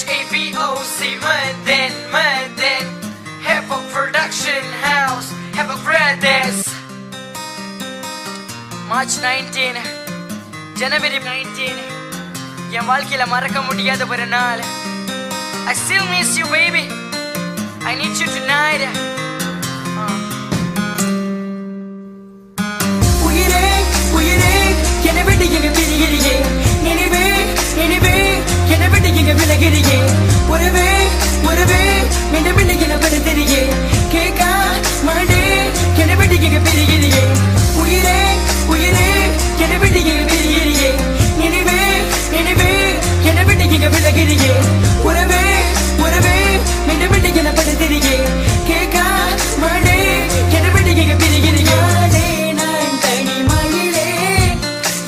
HAVOC Madan Havoc Production House Havoc Brothers March 19 January 19 என் வாழ்க்கையில மறக்க முடியாத ஒரு நாள். I still miss you baby, I need you tonight. உயிரே உயிரே என்னை விட்டு எங்க பிரிகிறியே, நினைவே நினைவே என்னை விட்டு எங்க விலகிறியே, ஒருவே ஒருவே மீண்டும் இல்லை என படுத்திரியே, கேட்கா மாடே என்னை விட்டு எங்க பிரிகிறியே, உயிரே உயிரே என்னை விட்டு எங்க பிரிகிறியே, நினைவே நினைவே என்னை விட்டு எங்க விலகிறியே, ஒருவே ஒருவே மீண்டும் இல்லை என படுத்திரியே, கேட்கா மாடே என்னை விட்டு எங்க பிரிகிறியே. நான் தனிமயிலே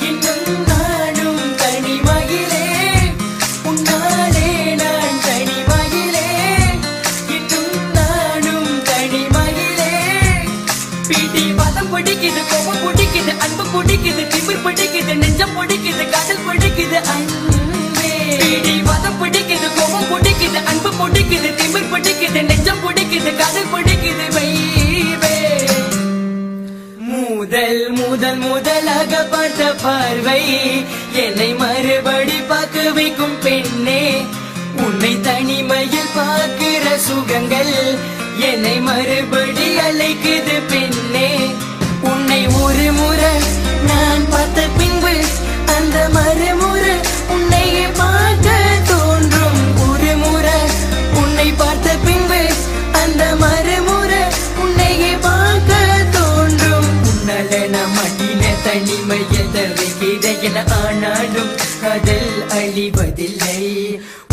இன்னும் நானும் தனிமயிலே, உன்னாலே நான் தனிமயிலே இன்னும் நானும் தனிமயிலே. பீட்டி பதம் பிடிக்குது, கோபம் பிடிக்குது, அன்பு பிடிக்குது, திமிர் பிடிக்குது, நெஞ்சம் பிடிக்குது, காதல் பிடிக்குது அன்பே. பீட்டி பதம் பிடிக்குது, கோபம் பிடிக்குது, அன்பு பிடிக்குது, திமிர் பிடிக்குது, நெஞ்சம் பிடிக்குது, காதல் பிடிக்குது வைவே. முதல் முதல் முதலாக பார்த்த பார்வை என்னை மறுபடி பார்க்க வைக்கும் பெண்ணே, உன்னை தனிமையில் பார்க்கிற சுகங்கள் என்னை மறுபடி அழைக்குது பெண்ணே. உன்னை ஒரு முறை நான் பார்த்த பின்பு அந்த மறுமுறை உன்னை பார்க்க தோன்றும், ஒரு முறை உன்னை பார்த்த பின்பு அந்த மறுமுறை உன்னை பார்க்க தோன்றும். உன்னால நான் மாட்டின தனிமையில் தவிக்கிற என ஆனாலும் காதல் அழிவதில்லை,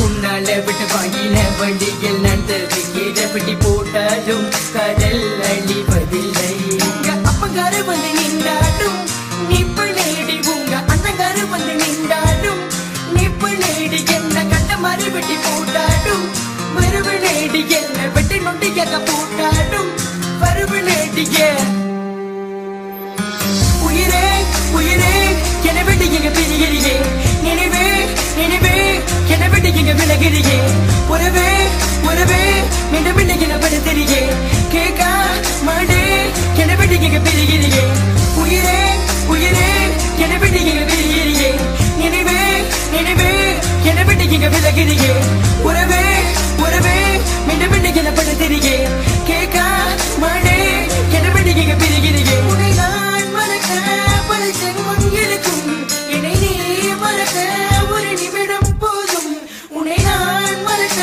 உன்னால விட்டு வாங்கின வழியில் நான் தவிக்கிற பிடி போட்டாலும் காதல் அழிவதில்லை. உங்க அப்பங்காரு வந்து நின்றாடும் நிப்பு நேடி, உங்க அண்ணங்காரு வந்து நின்றாடும் நிப்பு நேடி, என்ன கட்ட மாதிரி வெட்டி போட்டாடும், வருவு நேடி என்ன வெட்டி நொண்டியாக போட்டாடும், வருவு நேடிய. உயிரே உயிரே என்னை விட்டு எங்க பிரிகிறியே, நினைவே நினைவே என்னை விட்டு எங்க விலகிறியே, ஒருவே ஒருவே மீண்டும் இல்லை என படுத்திரியே, கேட்கா மாடே என்னை விட்டு எங்க பிரிகிறியே, உயிரே உயிரே என்னை விட்டு எங்க பிரிகிறியே, நினைவே நினைவே என்னை விட்டு எங்க விலகிறியே, ஒருவே ஒருவே மீண்டும் இல்லை என படுத்திரியே, கேட்கா மாடே என்னை விட்டு எங்க பிரிகிறியே. உன்னை நான் மறக்க பல ஜென்மம் இருக்கும், என்னை நீ மறக்க ஒரு நிமிடம் போதும், உன்னை நான் மறக்க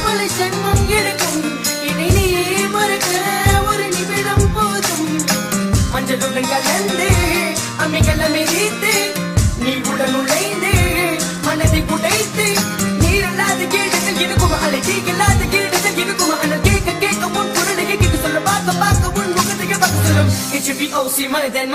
பல ஜென்மம் இருக்கும், என்னை நீ மறக்க ஒரு நிமிடம் போதும். மஞ்சளுடன் கலந்து அம்மிகள் அமைத்து நீ உடன் நுழைந்து மனதை குடைத்து, நீரல்லாத கீழத்தில் இருக்கும் அலை தீயில்லாத கீழத்தில் இருக்கும் அனல் கேட்க கேட்க உன் குரலை கேட்க சொல்ல பார்க்க பார்க்க உன் முகத்தை பார்க்க சொல்லும். HAVOC Madan